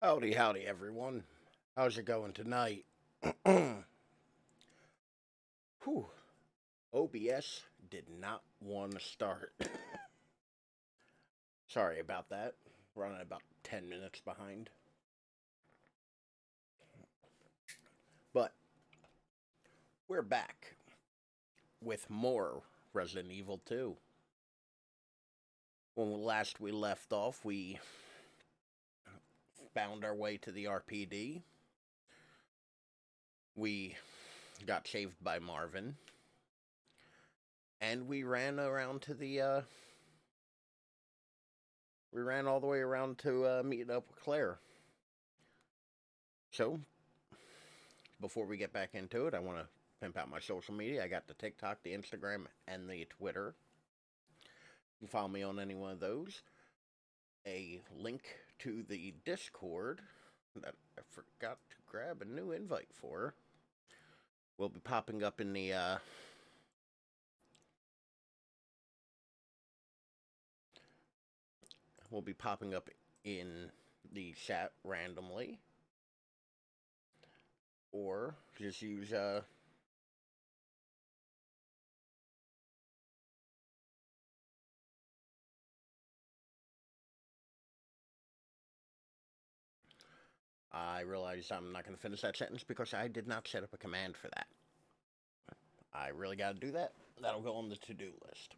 Howdy, howdy, everyone. How's it going tonight? Whew. OBS did not want to start. Sorry about that. Running about 10 minutes behind. But we're back with more Resident Evil 2. When last we left off, we found our way to the RPD. We got saved by Marvin. And we ran around to the, we ran all the way around to meet up with Claire. So, before we get back into it, I want to pimp out my social media. I got the TikTok, the Instagram, and the Twitter. You can follow me on any one of those. A link to the Discord that I forgot to grab a new invite for will be popping up in the chat randomly, or just use I realize I'm not going to finish that sentence because I did not set up a command for that. I really got to do that. That'll go on the to-do list.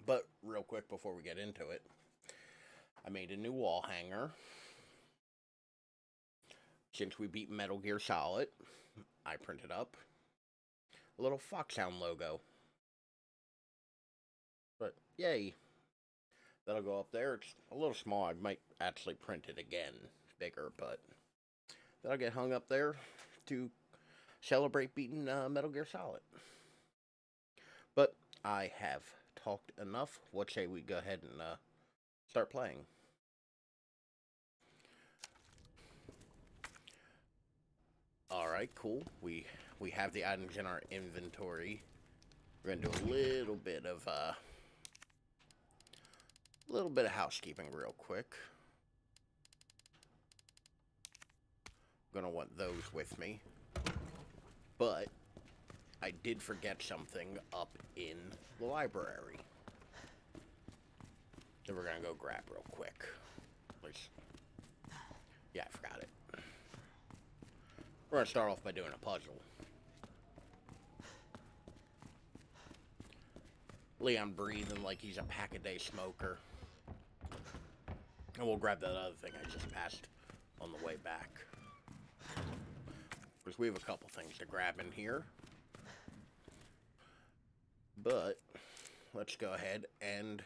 But real quick before we get into it, I made a new wall hanger. Since we beat Metal Gear Solid, I printed up a little Foxhound logo. But yay. That'll go up there. It's a little small. I might actually print it again, bigger, but that'll get hung up there to celebrate beating Metal Gear Solid. But I have talked enough. What say we go ahead and start playing? Alright, cool. We have the items in our inventory. We're gonna do a little bit of housekeeping real quick. Gonna want those with me. But I did forget something up in the library that we're gonna go grab real quick. Yeah, I forgot it. We're gonna start off by doing a puzzle. Leon breathing like he's a pack-a-day smoker. And we'll grab that other thing I just passed on the way back. Because we have a couple things to grab in here. But let's go ahead and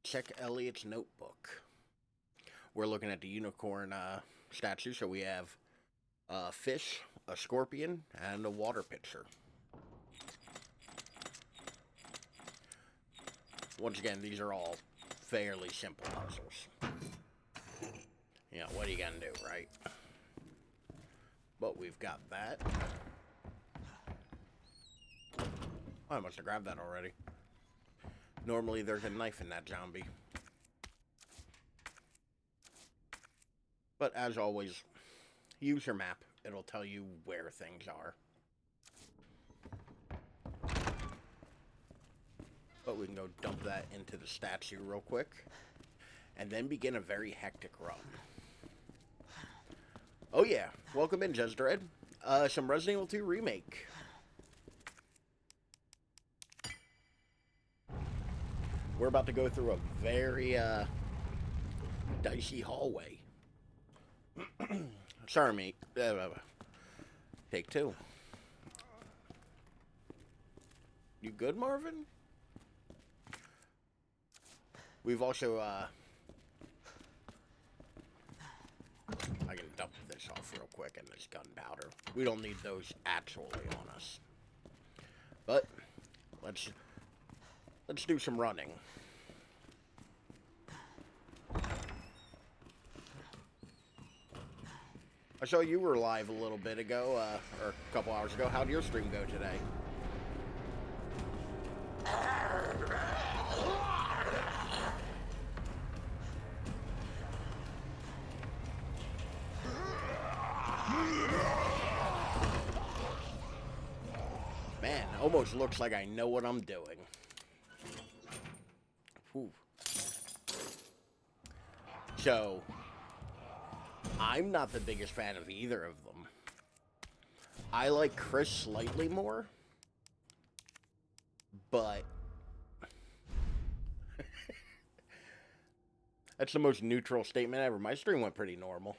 check Elliot's notebook. We're looking at the unicorn statue, so we have a fish, a scorpion, and a water pitcher. Once again, these are all fairly simple puzzles. You know, what are you gonna do, right? But we've got that. Oh, I must have grabbed that already. Normally there's a knife in that zombie. But as always, use your map. It'll tell you where things are. But we can go dump that into the statue real quick. And then begin a very hectic run. Oh yeah, welcome in, Jez Dread. Some Resident Evil 2 Remake. We're about to go through a very, dicey hallway. Sorry, mate. Take two. You good, Marvin? We've also, I can dump this off real quick and this gunpowder. We don't need those actually on us. But, let's do some running. I saw you were live a little bit ago, or a couple hours ago. How'd your stream go today? Man, almost looks like I know what I'm doing. Whew. So, I'm not the biggest fan of either of them. I like Chris slightly more, but that's the most neutral statement ever. My stream went pretty normal.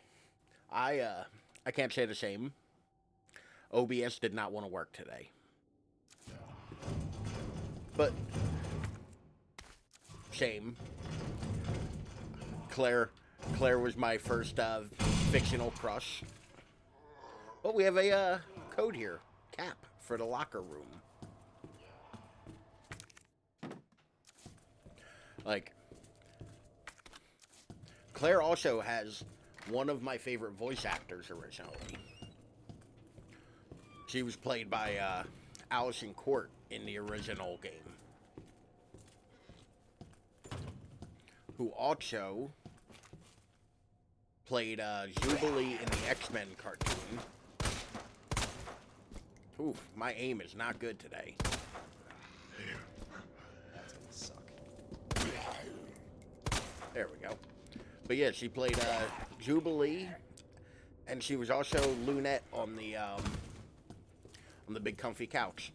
I can't say the same. OBS did not want to work today. But same. Claire was my first fictional crush. But we have a code here. Cap for the locker room. Like, Claire also has one of my favorite voice actors originally. She was played by Allison Court in the original game. Who also played Jubilee in the X-Men cartoon. Ooh, my aim is not good today. That's gonna suck. There we go. But yeah, she played Jubilee, and she was also Lunette on the big comfy couch.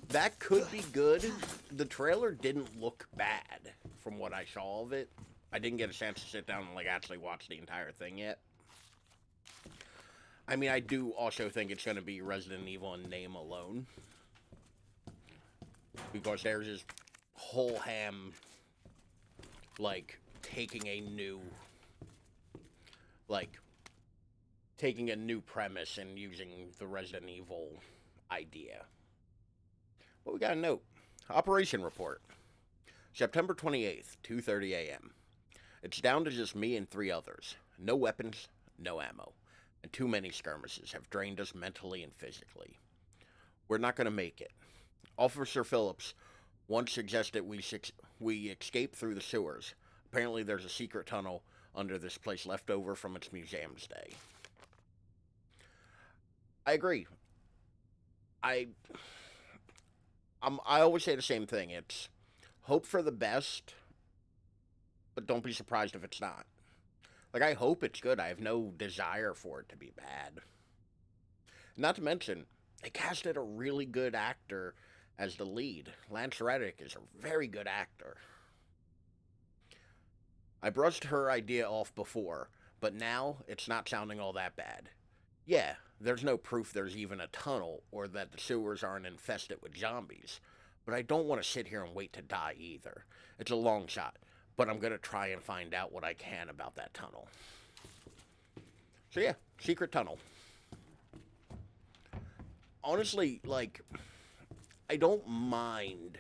That could be good. The trailer didn't look bad from what I saw of it. I didn't get a chance to sit down and like actually watch the entire thing yet. I mean, I do also think it's going to be Resident Evil in name alone. Because there's this whole ham, like, taking a new premise and using the Resident Evil idea. Well, we got a note. Operation report. September 28th, 2:30 a.m. It's down to just me and 3 others. No weapons, no ammo. And too many skirmishes have drained us mentally and physically. We're not going to make it. Officer Phillips once suggested we escape through the sewers. Apparently there's a secret tunnel under this place left over from its museum's day. I agree. I always say the same thing. It's hope for the best, but don't be surprised if it's not. Like, I hope it's good. I have no desire for it to be bad. Not to mention, they casted a really good actor as the lead. Lance Reddick is a very good actor. I brushed her idea off before, but now it's not sounding all that bad. Yeah, there's no proof there's even a tunnel or that the sewers aren't infested with zombies, but I don't want to sit here and wait to die either. It's a long shot, but I'm going to try and find out what I can about that tunnel. So yeah, secret tunnel. Honestly, like, I don't mind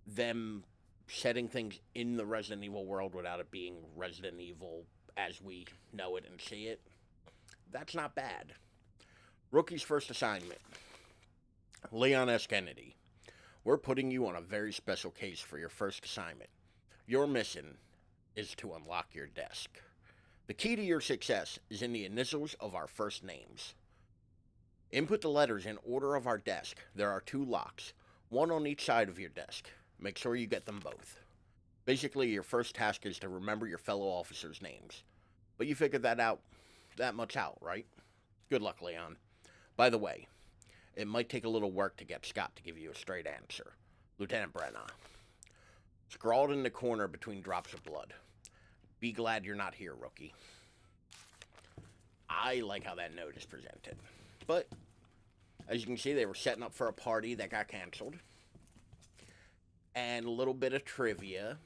them setting things in the Resident Evil world without it being Resident Evil as we know it and see it. That's not bad. Rookie's first assignment. Leon S. Kennedy. We're putting you on a very special case for your first assignment. Your mission is to unlock your desk. The key to your success is in the initials of our first names. Input the letters in order of our desk. There are 2 locks, one on each side of your desk. Make sure you get them both. Basically, your first task is to remember your fellow officers' names. But you figured that much out, right? Good luck, Leon. By the way, it might take a little work to get Scott to give you a straight answer. Lieutenant Brenna. Scrawled in the corner between drops of blood. Be glad you're not here, rookie. I like how that note is presented. But, as you can see, they were setting up for a party that got canceled. And a little bit of trivia.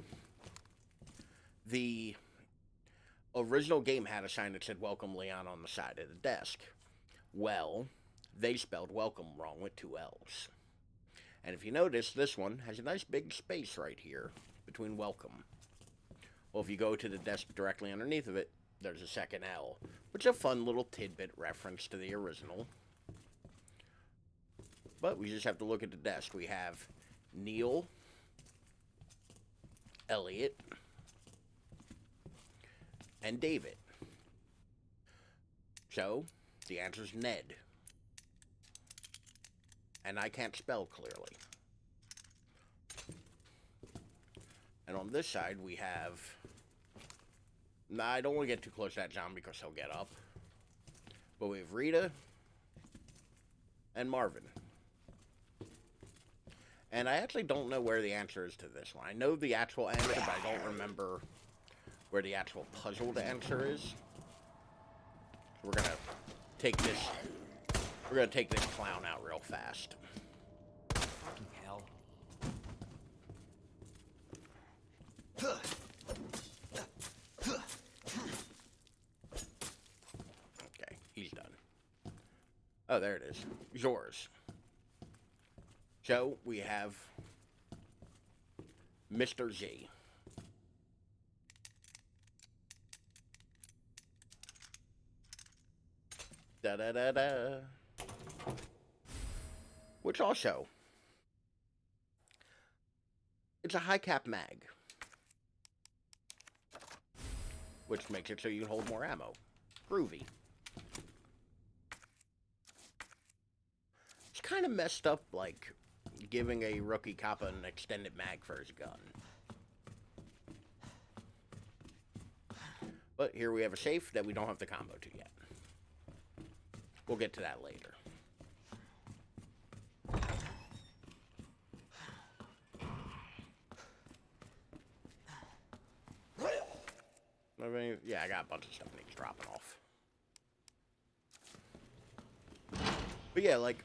The original game had a sign that said Welcome Leon on the side of the desk. Well, they spelled welcome wrong with 2 L's. And if you notice, this one has a nice big space right here between welcome. Well, if you go to the desk directly underneath of it, there's a second L, which is a fun little tidbit reference to the original. But we just have to look at the desk. We have Neil, Elliot, and David. So, the answer's Ned. And I can't spell clearly. And on this side, we have... Nah, I don't want to get too close to that zombie because he'll get up. But we have Rita and Marvin. And I actually don't know where the answer is to this one. I know the actual answer, but I don't remember where the actual puzzled answer is. So we're gonna take this. We're gonna take this clown out real fast. Fucking hell. Okay, he's done. Oh, there it is. Yours. So, we have Mr. Z. Da-da-da-da. Which also, it's a high-cap mag. Which makes it so you can hold more ammo. Groovy. It's kind of messed up, like, giving a rookie cop an extended mag for his gun. But here we have a safe that we don't have the combo to yet. We'll get to that later. I mean, yeah, I got a bunch of stuff needs dropping off. But yeah, like,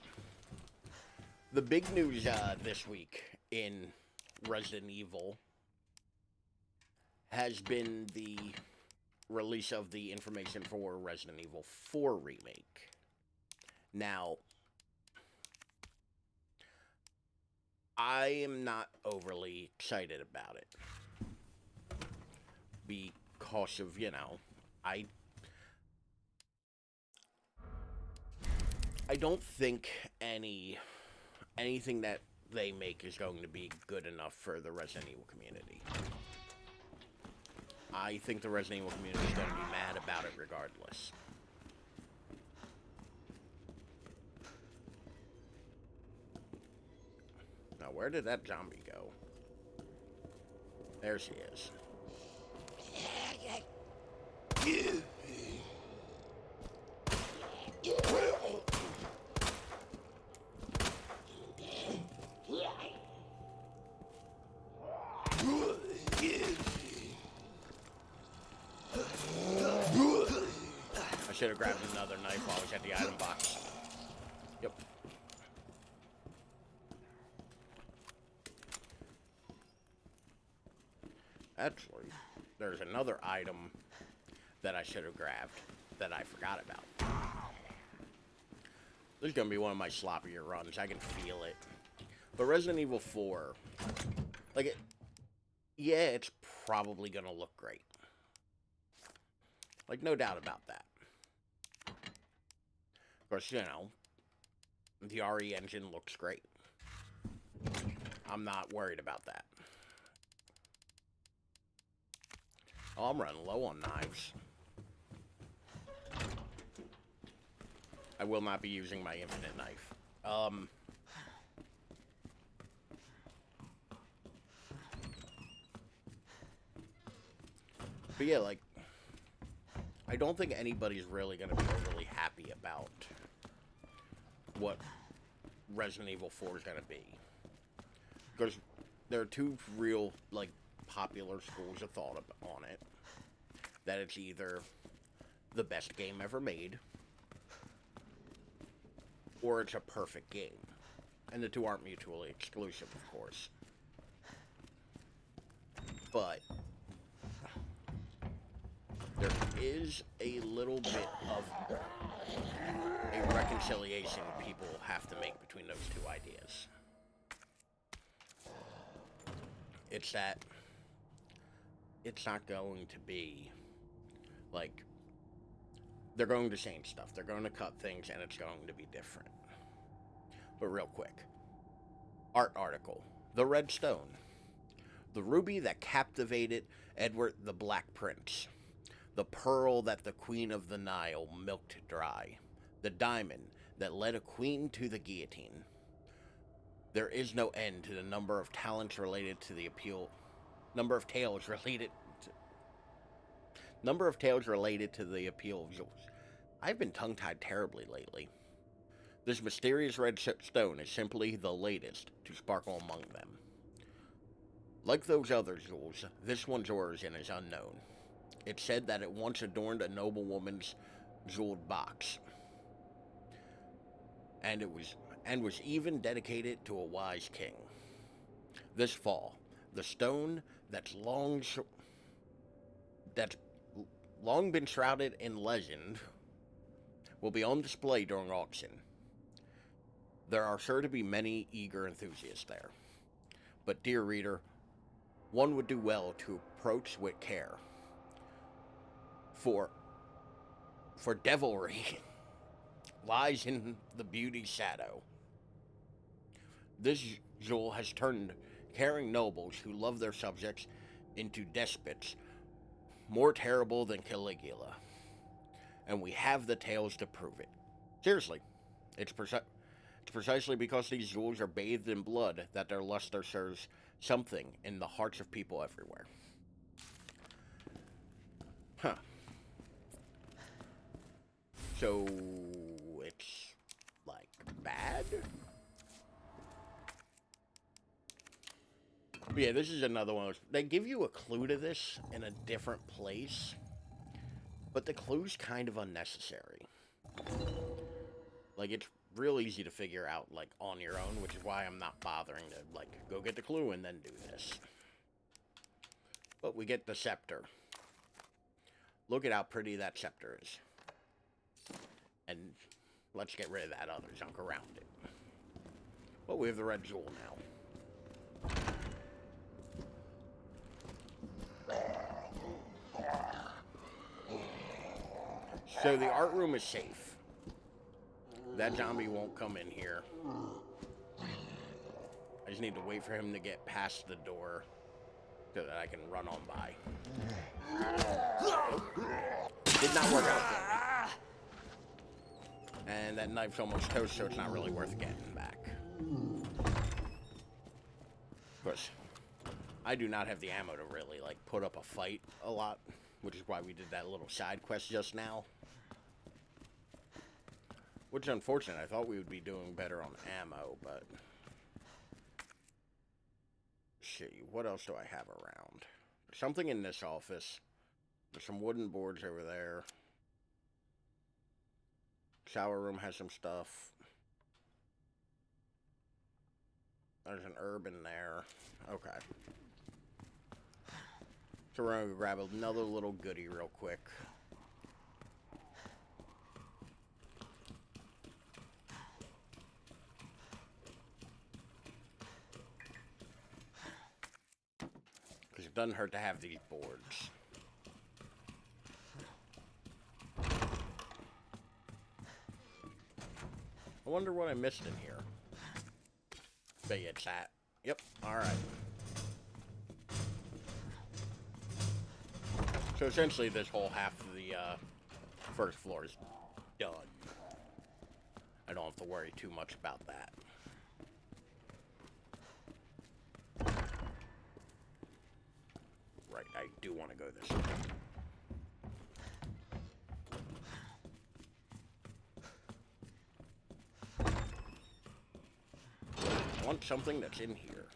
the big news this week in Resident Evil has been the release of the information for Resident Evil 4 Remake. Now, I am not overly excited about it. Because of, you know, I don't think anything that they make is going to be good enough for the Resident Evil community. I think the Resident Evil community is going to be mad about it regardless. Now, where did that zombie go? There she is. I should have grabbed another knife while I was at the item box. Yep. Actually, there's another item that I should have grabbed that I forgot about. This is going to be one of my sloppier runs. I can feel it. But Resident Evil 4, like, yeah, it's probably going to look great. Like, no doubt about that. Of course, you know, the RE engine looks great. I'm not worried about that. Oh, I'm running low on knives. I will not be using my infinite knife. But yeah, like, I don't think anybody's really going to be overly happy about what Resident Evil 4 is going to be. Because there are two real, like, popular schools of thought on it. That it's either the best game ever made, or it's a perfect game. And the two aren't mutually exclusive, of course. But there is a little bit of a reconciliation people have to make between those two ideas. It's that it's not going to be like, they're going to change stuff. They're going to cut things, and it's going to be different. But real quick. Art article. The Red Stone. The ruby that captivated Edward the Black Prince. The pearl that the Queen of the Nile milked dry. The diamond that led a queen to the guillotine. There is no end to the number of talents related to the appeal. Number of tales related to the appeal of jewels. I've been tongue-tied terribly lately. This mysterious red stone is simply the latest to sparkle among them. Like those other jewels, this one's origin is unknown. It's said that it once adorned a noblewoman's jeweled box, and was even dedicated to a wise king. This fall, the stone that's long been shrouded in legend will be on display during auction. There are sure to be many eager enthusiasts there. But, dear reader, one would do well to approach with care. For devilry lies in the beauty's shadow. This jewel has turned caring nobles who love their subjects into despots more terrible than Caligula. And we have the tales to prove it. Seriously, it's precisely because these jewels are bathed in blood that their luster serves something in the hearts of people everywhere. Huh. So, it's, like, bad? But yeah, this is another one of those. They give you a clue to this in a different place, but the clue's kind of unnecessary. Like, it's real easy to figure out, like, on your own, which is why I'm not bothering to, like, go get the clue and then do this. But we get the scepter. Look at how pretty that scepter is. And let's get rid of that other junk around it. Well, we have the red jewel now. So the art room is safe. That zombie won't come in here. I just need to wait for him to get past the door so that I can run on by. Did not work out for me. And that knife's almost toast, so it's not really worth getting back. Of course, I do not have the ammo to really, like, put up a fight a lot, which is why we did that little side quest just now. Which is unfortunate. I thought we would be doing better on ammo, but... Shit, what else do I have around? There's something in this office. There's some wooden boards over there. Shower room has some stuff. There's an herb in there. Okay. So we're gonna grab another little goodie real quick. Because it doesn't hurt to have these boards. I wonder what I missed in here. Bet you it's that. Yep, alright. So essentially this whole half of the first floor is done. I don't have to worry too much about that. Right, I do want to go this way. I want something that's in here.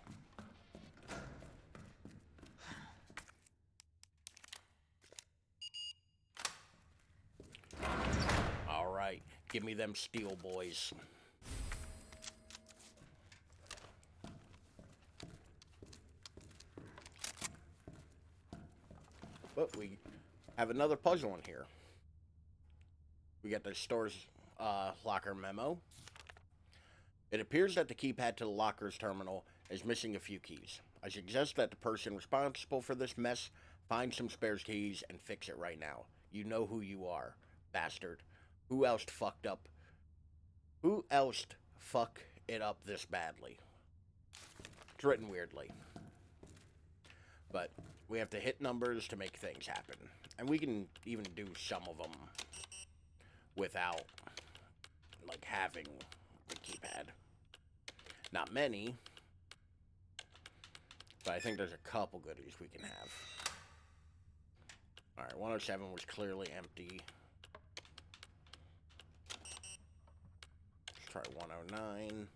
Alright, give me them steel boys. But we have another puzzle in here. We got the store's locker memo. It appears that the keypad to the locker's terminal is missing a few keys. I suggest that the person responsible for this mess find some spare keys and fix it right now. You know who you are, bastard. Who else fucked it up this badly? It's written weirdly. But we have to hit numbers to make things happen. And we can even do some of them without, like, having the keypad. Not many, but I think there's a couple goodies we can have. Alright, 107 was clearly empty. Let's try 109.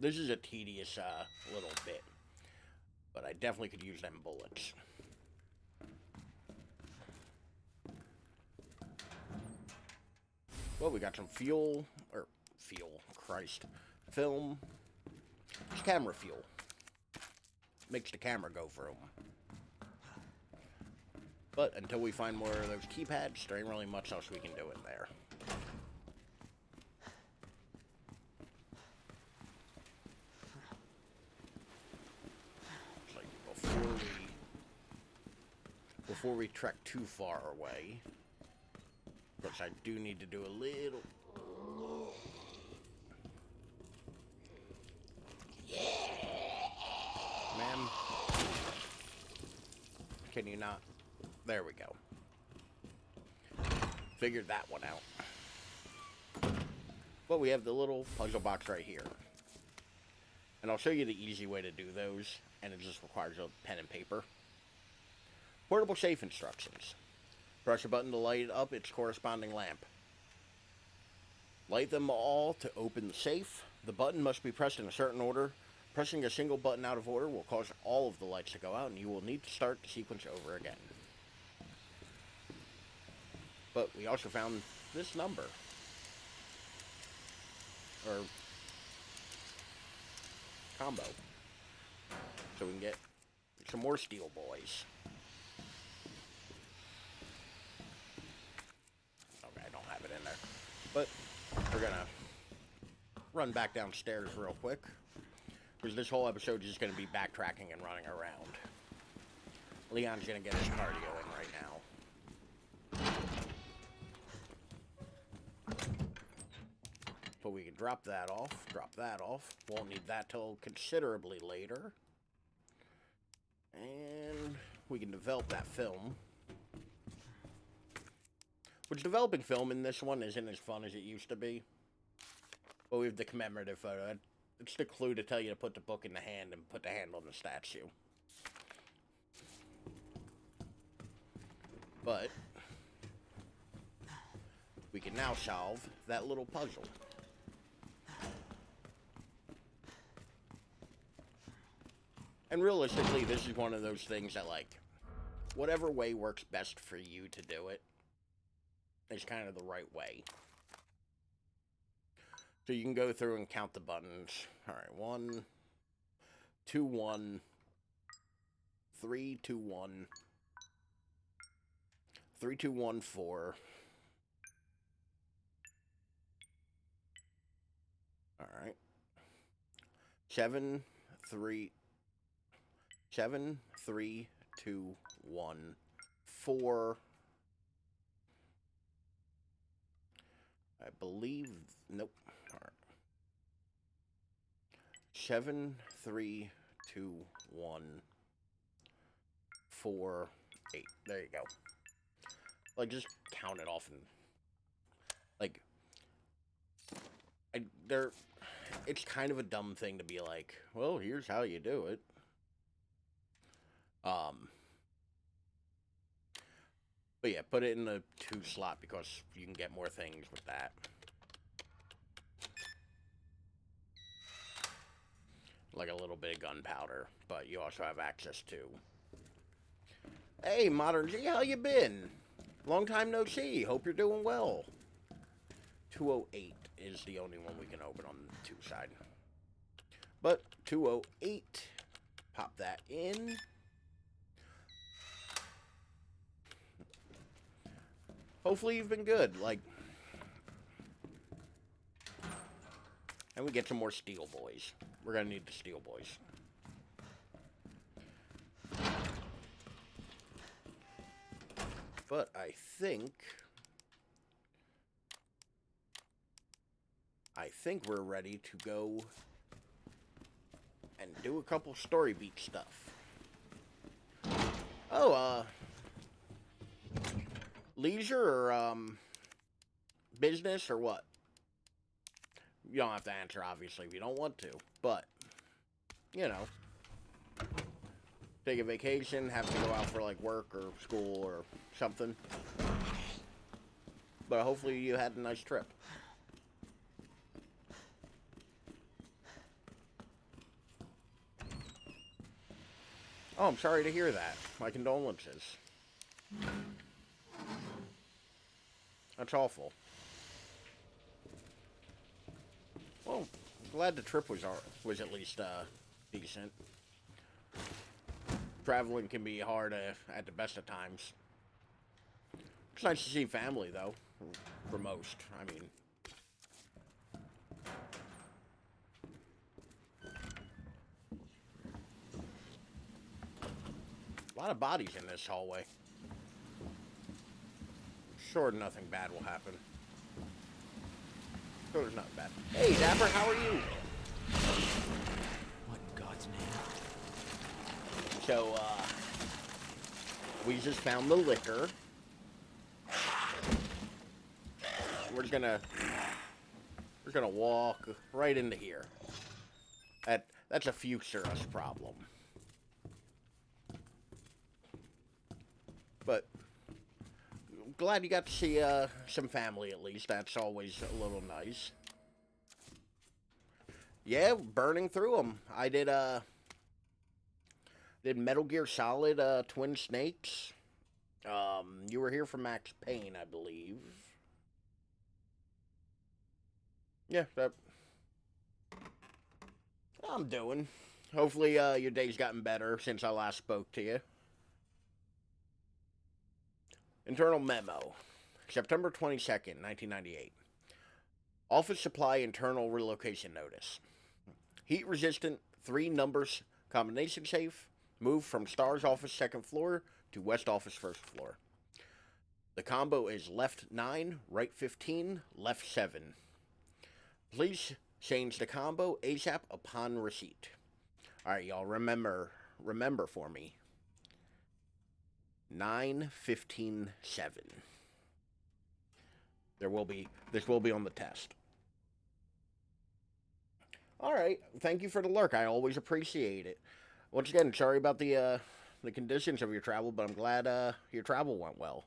This is a tedious little bit, but I definitely could use them bullets. Well, we got some film. It's camera fuel. Makes the camera go vroom. But until we find more of those keypads, there ain't really much else we can do in there. It's like before we trek too far away, because I do need to do a little. Ma'am, can you not? There we go. Figured that one out. But we have the little puzzle box right here. And I'll show you the easy way to do those, and it just requires a pen and paper. Portable safe instructions. Press a button to light up its corresponding lamp. Light them all to open the safe. The button must be pressed in a certain order. Pressing a single button out of order will cause all of the lights to go out, and you will need to start the sequence over again. But we also found this number. Or combo. So we can get some more steel boys. Okay, I don't have it in there. But we're gonna run back downstairs real quick, because this whole episode is just gonna be backtracking and running around. Leon's gonna get his cardio in right now. But we can drop that off. Won't need that till considerably later. And we can develop that film. Which developing film in this one isn't as fun as it used to be. But we have the commemorative photo. It's the clue to tell you to put the book in the hand and put the hand on the statue. But we can now solve that little puzzle. And realistically, this is one of those things that, like, whatever way works best for you to do it is kind of the right way. So you can go through and count the buttons. Alright, 1, 2, 1, 3, 2, 1, 3, 2, 1, 4. Alright. 7, 3, 2, 1, 4. I believe, nope. All right. 7, 3, 2, 1, 4, 8. There you go. Like, just count it off and, like, it's kind of a dumb thing to be like, well, here's how you do it. But yeah, put it in the 2 slot because you can get more things with that. Like a little bit of gunpowder, but you also have access to. Hey, Modern G, how you been? Long time no see. Hope you're doing well. 208 is the only one we can open on the 2 side. But 208, pop that in. Hopefully you've been good, like, and we get some more steel boys. We're gonna need the steel boys. But I think we're ready to go and do a couple story beat stuff. Oh, leisure or, business or what? You don't have to answer, obviously, if you don't want to. But, you know, take a vacation, have to go out for, like, work or school or something. But hopefully you had a nice trip. Oh, I'm sorry to hear that. My condolences. That's awful. Well, glad the trip was at least decent. Traveling can be hard at the best of times. It's nice to see family, though, for most. I mean, a lot of bodies in this hallway. Sure, nothing bad will happen. Sure, there's nothing bad. Hey, Dapper, how are you? What in God's name? So, we just found the liquor. We're gonna walk right into here. That's a future us problem. But glad you got to see some family at least. That's always a little nice. Yeah, burning through them. I did Metal Gear Solid Twin Snakes. You were here for Max Payne, I believe. Yeah, that I'm doing. Hopefully your day's gotten better since I last spoke to you. Internal memo. September 22nd, 1998. Office supply internal relocation notice. Heat resistant 3 numbers combination safe. Move from Star's office 2nd floor to West office 1st floor. The combo is left 9, right 15, left 7. Please change the combo ASAP upon receipt. Alright, y'all, remember for me. 9, 15, 7. This will be on the test. Alright, thank you for the lurk. I always appreciate it. Once again, sorry about the conditions of your travel, but I'm glad your travel went well.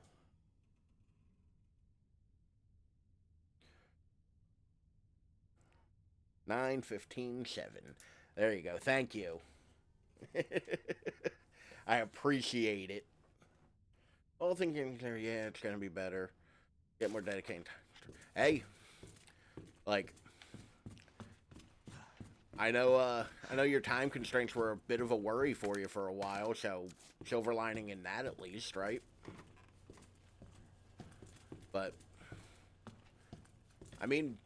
Nine, 15, 7. There you go. Thank you. I appreciate it. All thinking there, yeah, it's gonna be better. Get more dedicated. Hey, like, I know your time constraints were a bit of a worry for you for a while, so silver lining in that at least, right? But I mean,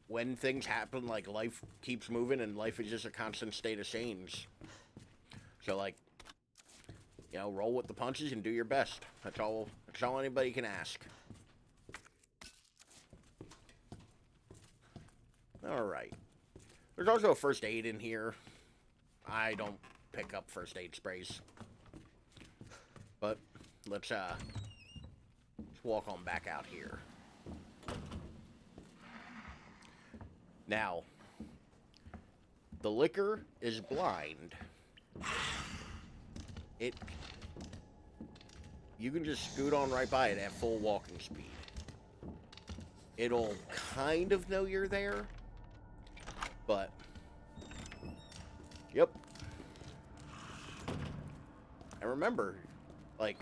when things happen, like, life keeps moving and life is just a constant state of change. So, like, you know, roll with the punches and do your best. That's all anybody can ask. Alright. There's also a first aid in here. I don't pick up first aid sprays. But let's walk on back out here. Now, the liquor is blind. You can just scoot on right by it at full walking speed. It'll kind of know you're there, but yep. And remember, like,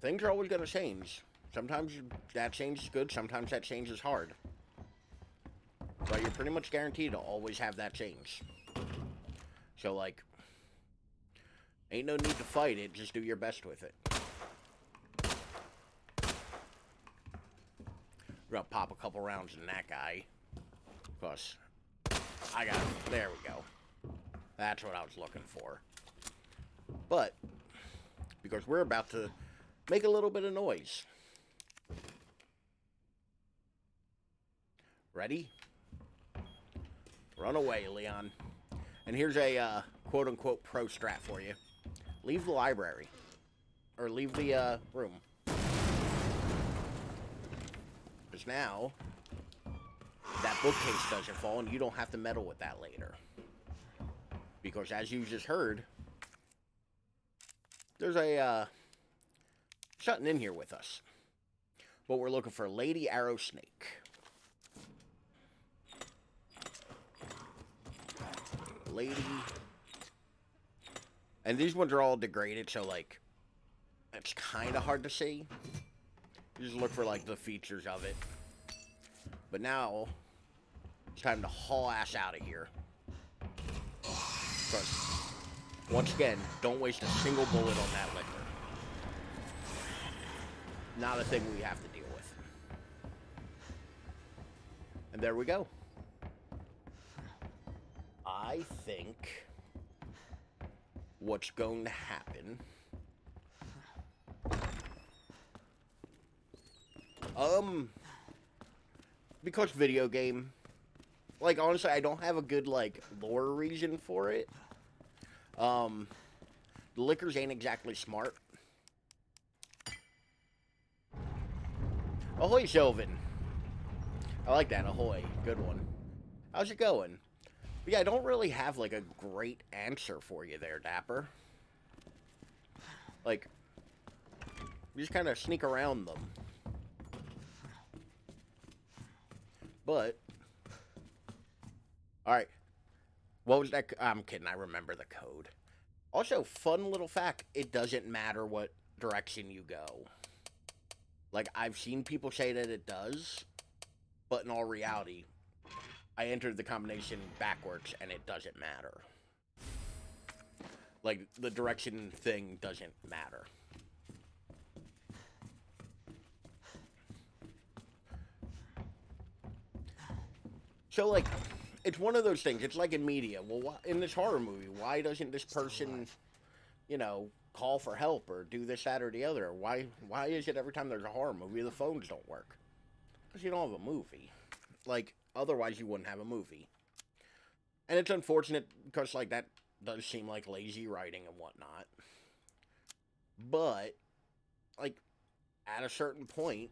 things are always going to change. Sometimes that change is good, sometimes that change is hard. But you're pretty much guaranteed to always have that change. So, like, ain't no need to fight it, just do your best with it. We're gonna pop a couple rounds in that guy. Plus, there we go. That's what I was looking for. But, because we're about to make a little bit of noise. Ready? Run away, Leon. And here's a quote-unquote pro strat for you. Leave the library. Or leave the room. Because now, that bookcase doesn't fall and you don't have to meddle with that later. Because as you just heard, there's a something in here with us. But we're looking for Lady Arrow Snake. Lady. And these ones are all degraded, so like it's kind of hard to see. You just look for like the features of it. But now it's time to haul ass out of here. Because once again, don't waste a single bullet on that liquor. Not a thing we have to deal with. And there we go. I think what's going to happen... because video game... Like, honestly, I don't have a good, like, lore reason for it. The liquors ain't exactly smart. Ahoy, Sylvan. I like that, ahoy. Good one. How's it going? But yeah, I don't really have, like, a great answer for you there, Dapper. Like, you just kind of sneak around them. But... Alright. What was that? I'm kidding, I remember the code. Also, fun little fact, it doesn't matter what direction you go. Like, I've seen people say that it does, but in all reality, I entered the combination backwards and it doesn't matter. Like, the direction thing doesn't matter. So, like... It's one of those things. It's like in media. Well, in this horror movie, why doesn't this person, you know, call for help or do this, that, or the other? Why is it every time there's a horror movie, the phones don't work? Because you don't have a movie. Like, otherwise you wouldn't have a movie. And it's unfortunate because, like, that does seem like lazy writing and whatnot. But, like, at a certain point...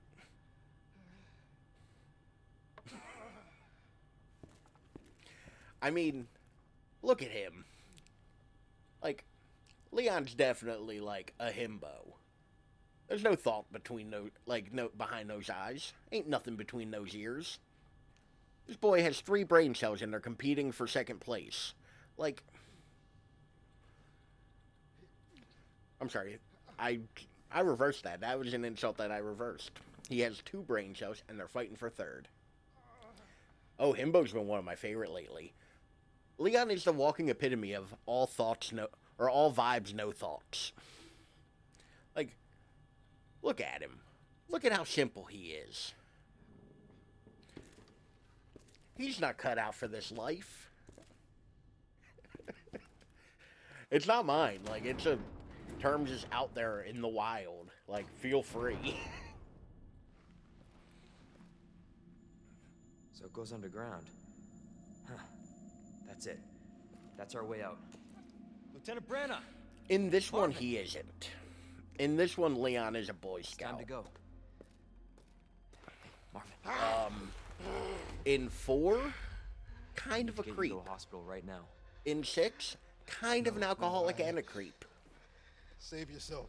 I mean, look at him. Like, Leon's definitely like a himbo. There's no thought between those, like, no behind those eyes. Ain't nothing between those ears. This boy has 3 brain cells and they're competing for second place. Like, I'm sorry, I reversed that. That was an insult that I reversed. He has 2 brain cells and they're fighting for third. Oh, himbo's been one of my favorite lately. Leon is the walking epitome of all thoughts, no, or all vibes, no thoughts. Like, look at him. Look at how simple he is. He's not cut out for this life. It's not mine. Like, it's a term just out there in the wild. Like, feel free. So it goes underground. Huh. That's it. That's our way out. Lieutenant Branna! In this one, he isn't. In this one, Leon is a Boy Scout. Time to go. Marvin. In 4, kind of a creep. To a hospital right now. In 6, kind of an alcoholic and a creep. Save yourself.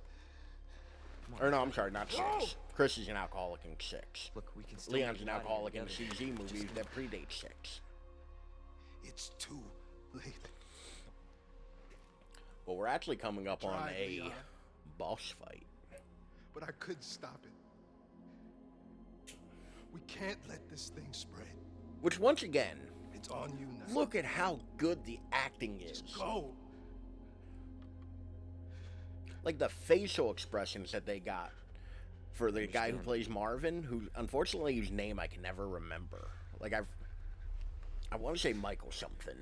Or no, I'm sorry, not 6. Chris is an alcoholic in 6. Look, we can still Leon's an alcoholic in the together. CZ movies that predate 6. It's too late. Well, we're actually coming up on Tried, a Leon. boss fight. But I couldn't stop it. We can't let this thing spread. Which, once again, It's on you now. look at how good the acting is. Just go. Like, the facial expressions that they got for the guy who plays Marvin, who, unfortunately, whose name I can never remember. Like, I want to say Michael something.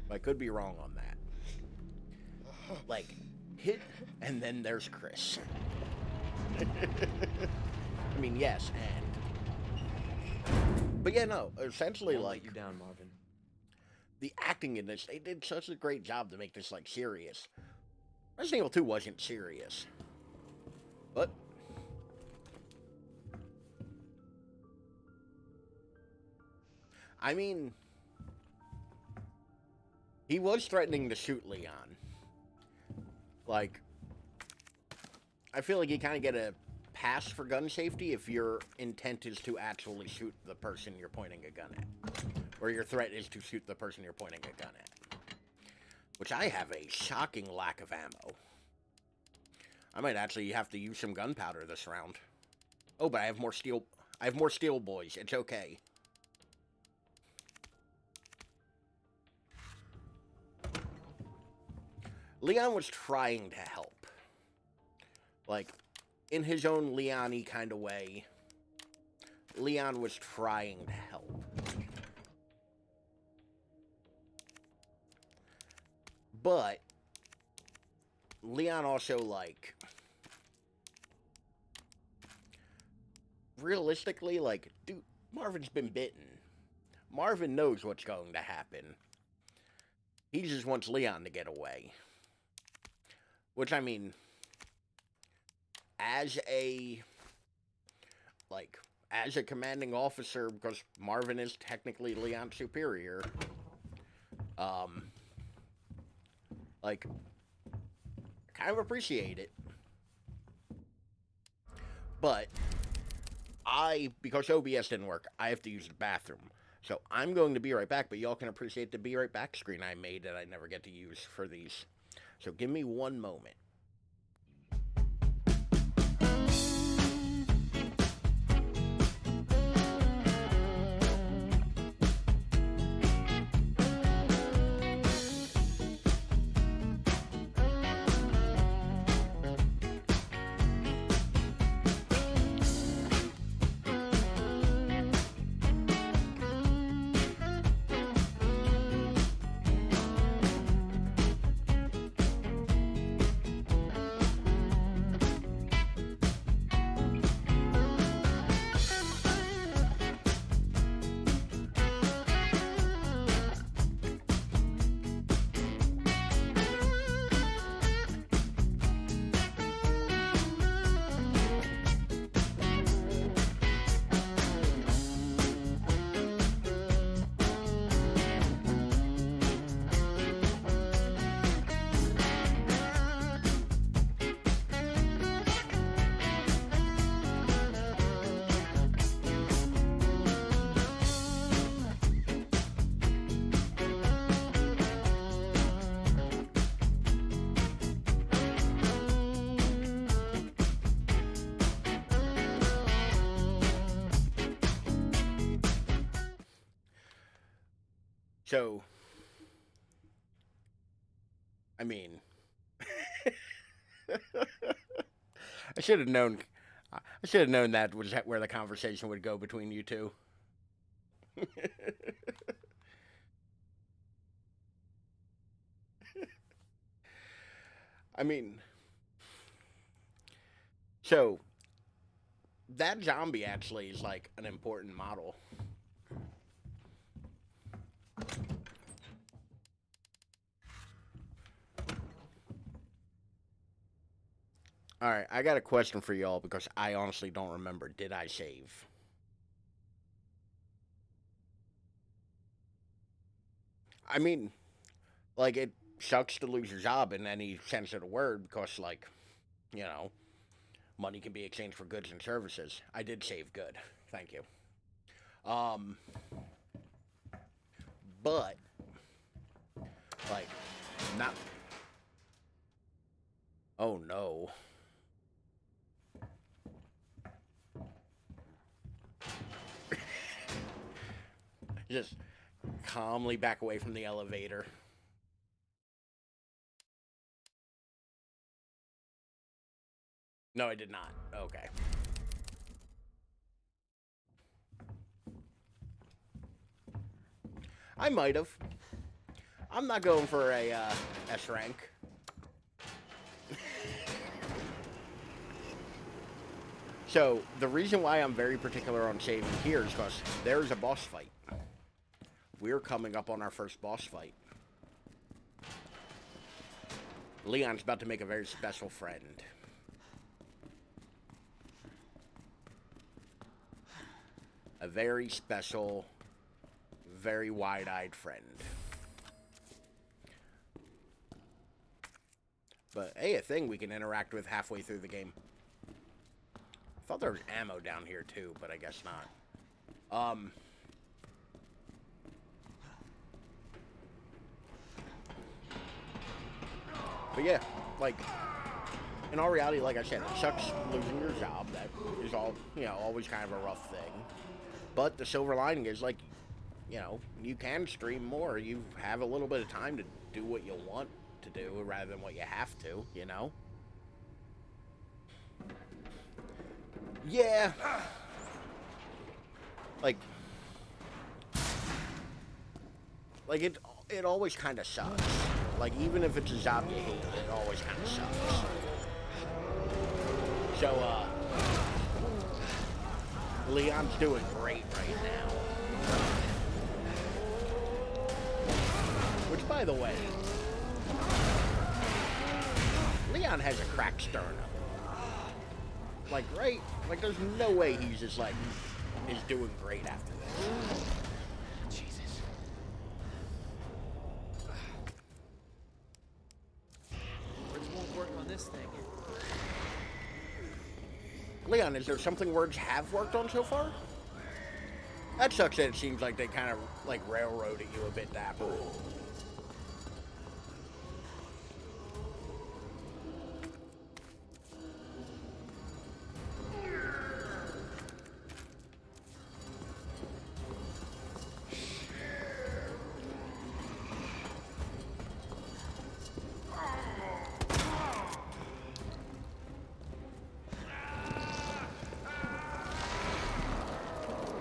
But I could be wrong on that. Like, hit, and then there's Chris. I mean, yes, and... But yeah, no, essentially, Won't like, let you down, Marvin. the acting in this, they did such a great job to make this, like, serious. Resident Evil 2 wasn't serious. But I mean, he was threatening to shoot Leon. Like, I feel like you kind of get a pass for gun safety if your intent is to actually shoot the person you're pointing a gun at. Or your threat is to shoot the person you're pointing a gun at. Which I have a shocking lack of ammo. I might actually have to use some gunpowder this round. Oh, but I have more steel. I have more steel, boys. It's okay. Leon was trying to help. Like, in his own Leon-y kind of way, Leon was trying to help. But Leon also, like, realistically, like, dude, Marvin's been bitten. Marvin knows what's going to happen. He just wants Leon to get away. Which, I mean, as a commanding officer, because Marvin is technically Leon's superior, like, I kind of appreciate it. But because OBS didn't work, I have to use the bathroom. So I'm going to be right back, but y'all can appreciate the be right back screen I made that I never get to use for these. So give me one moment. So, I mean, I should have known. I should have known that was where the conversation would go between you two. I mean, so that zombie actually is like an important model. Alright, I got a question for y'all because I honestly don't remember. Did I save? I mean, like, it sucks to lose your job in any sense of the word because, like, you know, money can be exchanged for goods and services. I did save good. Thank you. But, like, not... Oh, no. Just calmly back away from the elevator. No, I did not. Okay. I might have. I'm not going for a S rank. So, the reason why I'm very particular on saving here is because there's a boss fight. We're coming up on our first boss fight. Leon's about to make a very special friend. A very special, very wide-eyed friend. But, hey, a thing we can interact with halfway through the game. I thought there was ammo down here, too, but I guess not. But yeah, like, in all reality, like I said, it sucks losing your job. That is all, always kind of a rough thing. But the silver lining is, like, you can stream more. You have a little bit of time to do what you want to do rather than what you have to, Yeah. Like it always kind of sucks. Like, even if it's a job you hate, it always kind of sucks. So, Leon's doing great right now. Which, by the way, Leon has a cracked sternum. Like, right? Like, there's no way he's just, like, is doing great after this. Jesus. Words won't work on this thing. Leon, is there something words have worked on so far? That sucks that it seems like they kind of, like, railroaded you a bit, Dapper.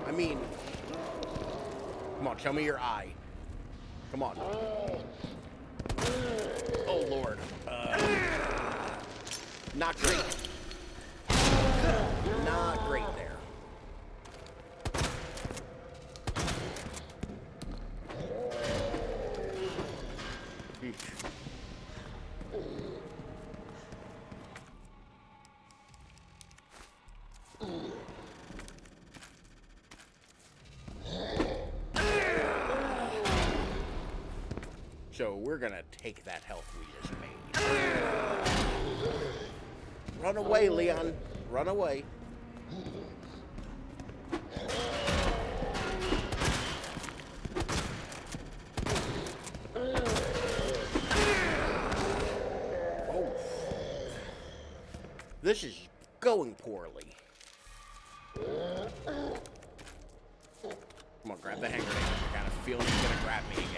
I mean, come on, show me your eye. Come on. Oh, Lord. Not great. Not great there. So we're gonna take that health we just made. Run away, Leon. Run away. Oh. This is going poorly. Come on, grab the hand grenade. I got a feeling he's gonna grab me again.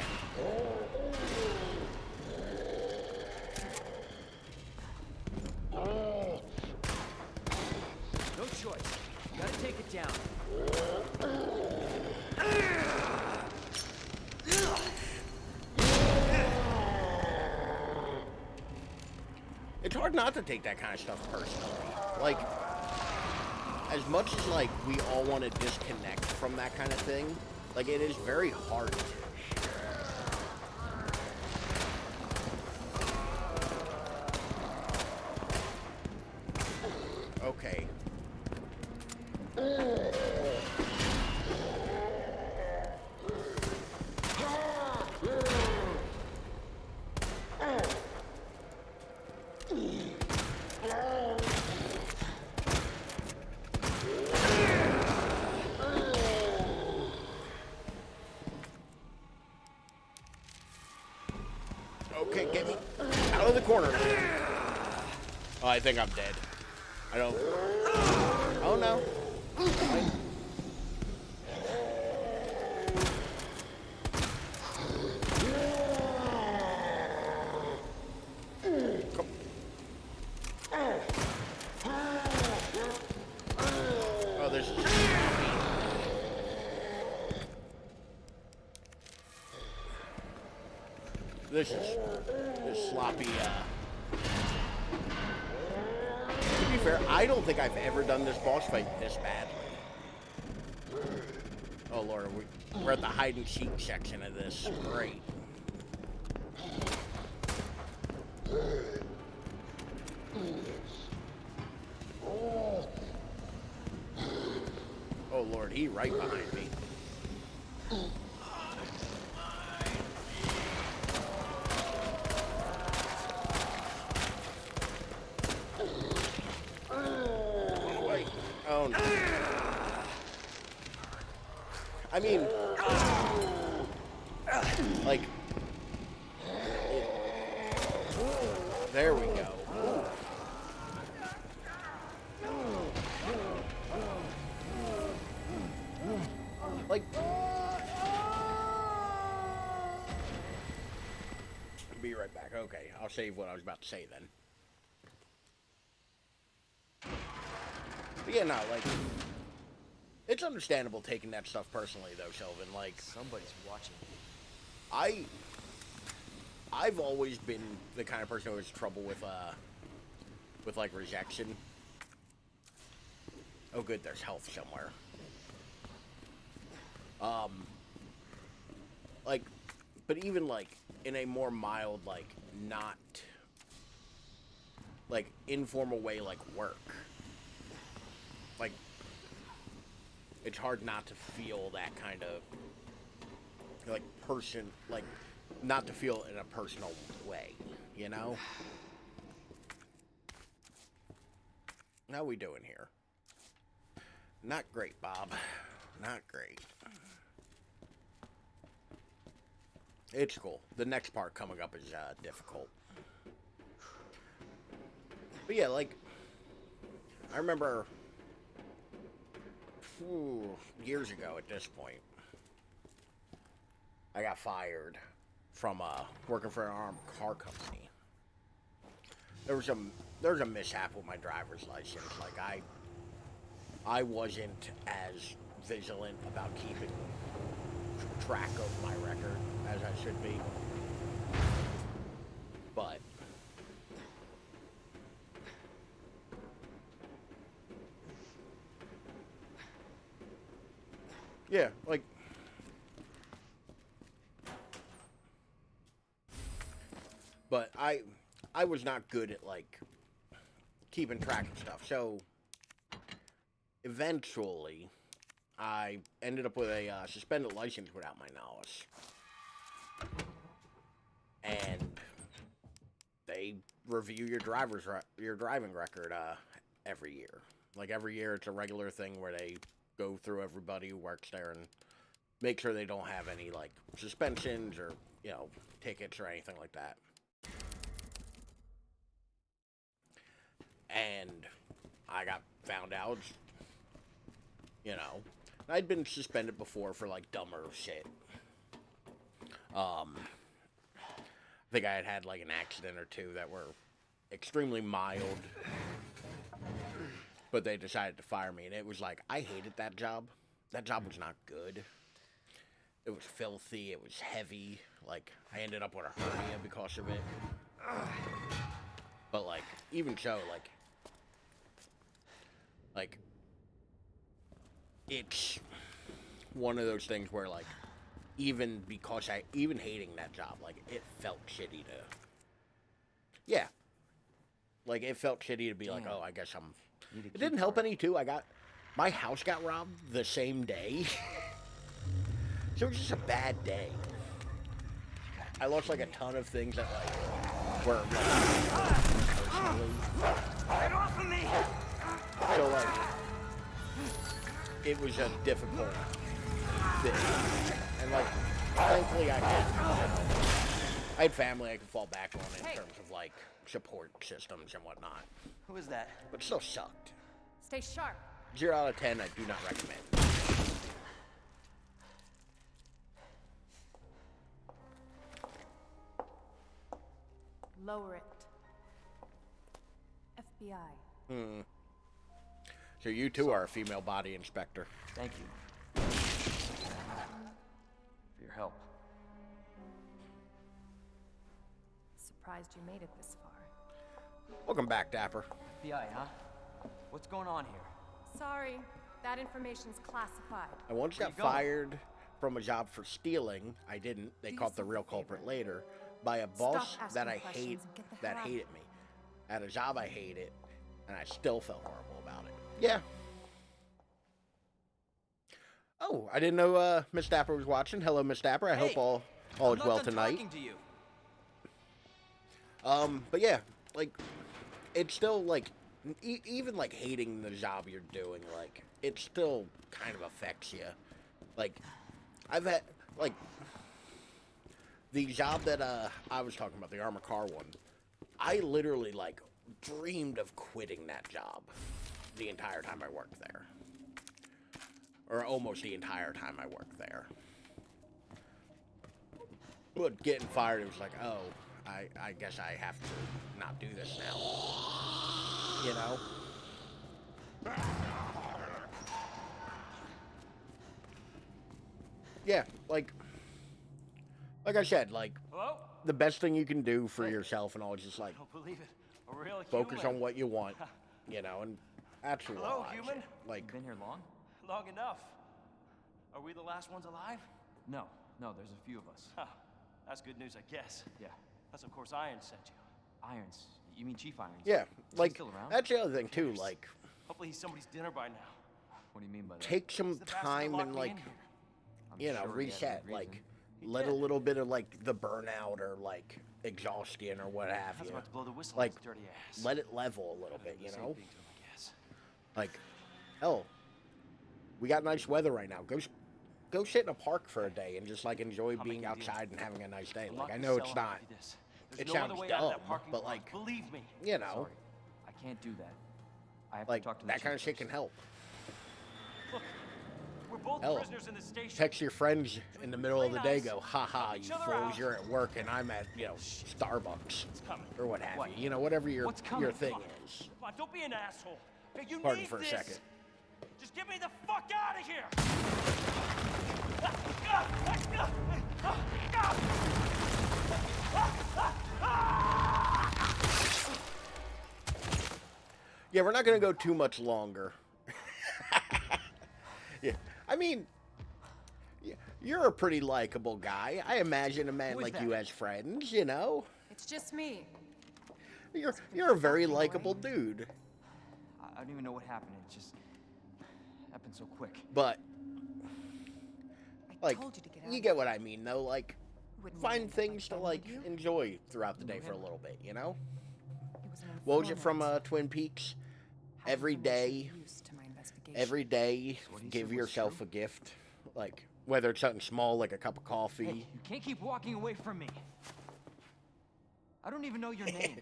No choice. You gotta take it down. It's hard not to take that kind of stuff personally. Like, as much as, like, we all want to disconnect from that kind of thing, like, it is very hard to. Okay. Okay, get me out of the corner. Oh, I think I'm dead. I don't. Oh no. Come. Oh, this is. This sloppy. To be be fair, I don't think I've ever done this boss fight this badly. Oh lord, we're at the hide and seek section of this. Great. Oh lord, he right behind me. Wait. Oh no. I mean, like, there we go. Like, be right back. Okay, I'll save what I was about to say then. But yeah, no, like, it's understandable taking that stuff personally, though, Sylvan. Like, Somebody's watching. I've always been the kind of person who has trouble with like rejection. Oh, good, there's health somewhere. Like, but even like in a more mild, like not like informal way, like work. Like, it's hard not to feel that kind of like person, like not to feel in a personal way, you know? How we doing here? Not great, Bob. Not great. It's cool. The next part coming up is difficult. But yeah, like, I remember years ago at this point, I got fired from working for an armed car company. There was a mishap with my driver's license. Like, I wasn't as vigilant about keeping track of my record as I should be. But yeah, like, but I was not good at like keeping track of stuff. So eventually I ended up with a suspended license without my knowledge. And they review your driving record every year. Like, every year it's a regular thing where they go through everybody who works there and make sure they don't have any like suspensions or, you know, tickets or anything like that. And I got found out, you know. I'd been suspended before for like dumber shit. I think I had like an accident or two that were extremely mild, but they decided to fire me, and it was like, I hated that job. That job was not good. It was filthy. It was heavy. Like, I ended up with a hernia because of it. But like, even so, like, it's one of those things where, like, even because even hating that job, like, it felt shitty to, yeah. Like, it felt shitty to be like, oh, I guess it didn't help any, too. My house got robbed the same day. So it was just a bad day. I lost, like, a ton of things that, like, were, like, personally. Get off of me! So, like, it was a difficult thing. And, like, thankfully I had family I could fall back on in terms of, like, support systems and whatnot. Who is that? But it still sucked. Stay sharp. 0 out of 10, I do not recommend. Lower it. FBI. So you, too, are a female body inspector. Thank you. For your help. Surprised you made it this far. Welcome back, Dapper. FBI, huh? What's going on here? Sorry, that information's classified. I once Where got you going? fired from a job for stealing. I didn't. They Do caught the yourself real a favor. culprit later by a Stop boss asking that I questions hate, and get the that hell out. hated me. At a job I hated, and I still felt horrible about it. Yeah. Oh, I didn't know Miss Dapper was watching. Hello, Miss Dapper. I Hey, hope all I'm is not well done tonight. talking to you. But yeah, like, it's still like, even like hating the job you're doing, like, it still kind of affects you. Like, I've had, like, the job that I was talking about, the armor car one, I literally, like, dreamed of quitting that job the entire time I worked there. Or almost the entire time I worked there. But getting fired, it was like, oh, I guess I have to not do this now. You know? Yeah, like I said, like, Hello? the best thing you can do for yourself and all is just, like, I don't believe it. A real focus human. on what you want, you know, and actualize Hello, it. human? Like, You've been here long? Long enough. Are we the last ones alive? No, there's a few of us. Huh. That's good news, I guess. Yeah. That's of course Irons sent you. Irons? You mean Chief Irons? yeah, Is he like, still around? that's the other thing, too, Yes. like, Hopefully he's somebody's dinner by now. What do you mean by that? take some He's the bastard that time locked and, me like, in here. I'm you know, sure he had a reset, good like, reason. He let a did. little bit of, like, the burnout or, like, exhaustion or what have I was you. about to blow the whistle Like, on his dirty ass. let it level a little I'd bit, do you the same know? thing to him, I guess. Like, hell, we got nice weather right now. Go sit in a park for a day and just, like, enjoy I'll being make you a deal. outside and having a nice day. I'm Like, I gonna know sell it's him not, after this. There's it no sounds other way out of that dumb, parking but, garage, like, believe me. you know, Sorry, I can't do that. I have like, to talk to the that chief kind of shit first. can help. Look, we're both Hell, prisoners in the station. Text your friends in the middle of the day, go, haha, Help you each other fools, out. you're at work and I'm at, you know, Starbucks. It's coming. Or what have What? you. You know, whatever your What's coming? your thing Come on. is. Come on, don't be an asshole. Okay, you Pardon need for a this. second. Just get me the fuck out of here. Yeah, we're not going to go too much longer. Yeah, I mean, you're a pretty likable guy. I imagine a man Who is like that? you has friends, you know? It's just me. You're a very likable dude. I don't even know what happened. It just happened so quick. But, I like, told you to get out. you get what I mean, though. Like, You wouldn't find want to end up things to, Ben, like, would you? enjoy throughout the day for a little bit, you know? He was an What was it from informant. Twin Peaks? Had Every information day, used to my investigation. every day, what he give said was yourself true? a gift. Like, whether it's something small like a cup of coffee. Hey, you can't keep walking away from me. I don't even know your name.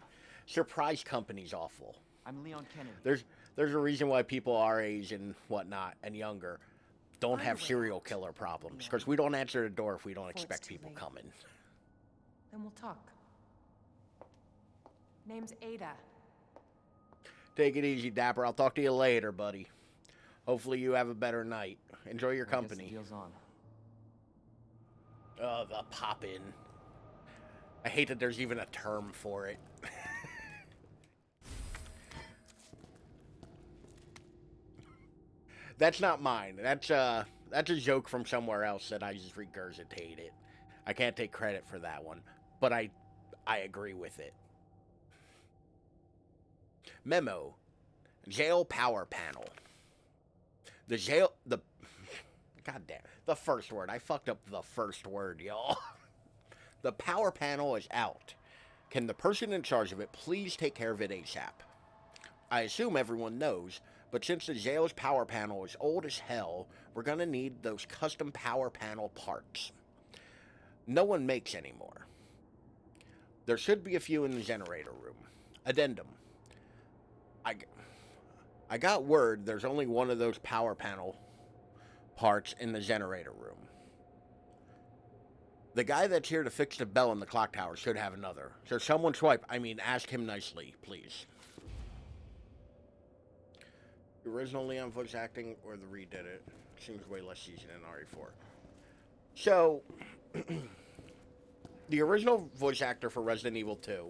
Surprise company's awful. I'm Leon Kennedy. There's a reason why people our age and whatnot and younger don't By have the way, serial killer problems because we don't answer the door if we don't Before it's expect too people late. coming. Then we'll talk. Name's Ada. Take it easy, Dapper. I'll talk to you later, buddy. Hopefully you have a better night. Enjoy your I guess the company. deal's on. The pop-in. I hate that there's even a term for it. That's not mine. That's a joke from somewhere else that I just regurgitated. I can't take credit for that one, but I agree with it. Memo: jail power panel. The first word. I fucked up the first word, y'all. The power panel is out. Can the person in charge of it please take care of it ASAP? I assume everyone knows, but since the jail's power panel is old as hell, we're gonna need those custom power panel parts. No one makes anymore. There should be a few in the generator room. Addendum: I got word there's only one of those power panel parts in the generator room. The guy that's here to fix the bell in the clock tower should have another. So someone ask him nicely, please. The original Leon voice acting or the redid it? Seems way less seasoned than RE4. So, the original voice actor for Resident Evil 2